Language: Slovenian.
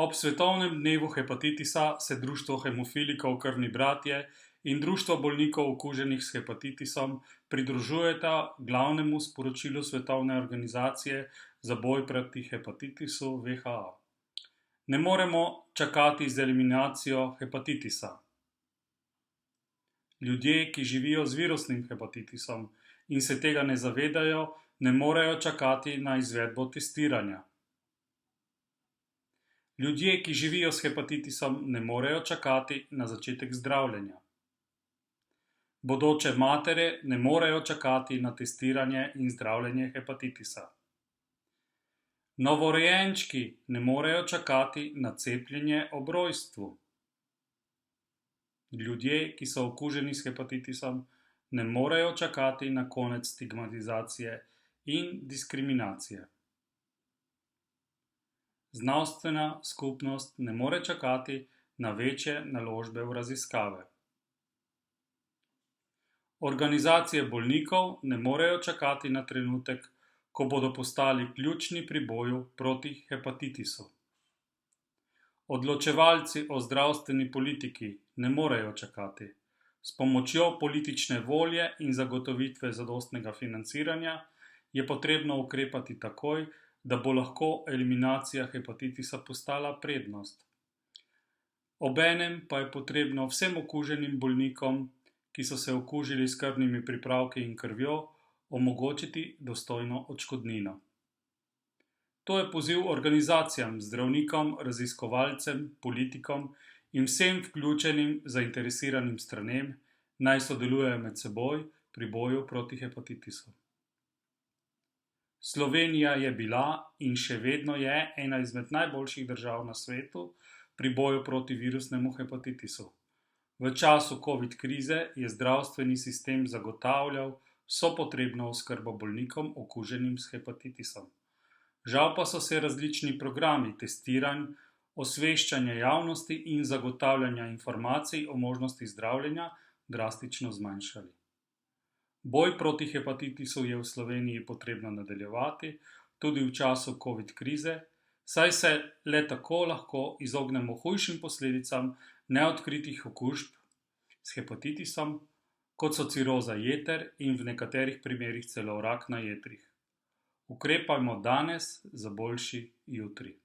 Ob svetovnem dnevu hepatitisa se Društvo hemofilikov krvni bratje in Društvo bolnikov okuženih s hepatitisom pridružujeta glavnemu sporočilu Svetovne organizacije za boj proti hepatitisu WHO. Ne moremo čakati z eliminacijo hepatitisa. Ljudje, ki živijo z virusnim hepatitisom in se tega ne zavedajo, ne morejo čakati na izvedbo testiranja. Ljudje, ki živijo s hepatitisom, ne morejo čakati na začetek zdravljenja. Bodoče matere ne morejo čakati na testiranje in zdravljenje hepatitisa. Novorojenčki ne morejo čakati na cepljenje ob rojstvu. Ljudje, ki so okuženi s hepatitisom, ne morejo čakati na konec stigmatizacije in diskriminacije. Znanstvena skupnost ne more čakati na večje naložbe v raziskave. Organizacije bolnikov ne morejo čakati na trenutek, ko bodo postali ključni pri boju proti hepatitisu. Odločevalci o zdravstveni politiki ne morejo čakati. S pomočjo politične volje in zagotovitve zadostnega financiranja je potrebno ukrepati takoj, da bo lahko eliminacija hepatitisa postala prednost. Obenem pa je potrebno vsem okuženim bolnikom, ki so se okužili s krvnimi pripravki in krvjo, omogočiti dostojno odškodnino. To je poziv organizacijam, zdravnikom, raziskovalcem, politikom in vsem vključenim zainteresiranim stranem, naj sodelujejo med seboj pri boju proti hepatitisu. Slovenija je bila in še vedno je ena izmed najboljših držav na svetu pri boju proti virusnemu hepatitisu. V času COVID krize je zdravstveni sistem zagotavljal vso potrebno oskrbo bolnikom okuženim s hepatitisom. Žal pa so se različni programi testiranj, osveščanja javnosti in zagotavljanja informacij o možnosti zdravljenja drastično zmanjšali. Boj proti hepatitisu je v Sloveniji potrebno nadaljevati tudi v času COVID krize, saj se le tako lahko izognemo hujšim posledicam neodkritih okužb s hepatitisom, kot so ciroza jeter in v nekaterih primerih celo rak na jetrih. Ukrepajmo danes za boljši jutri.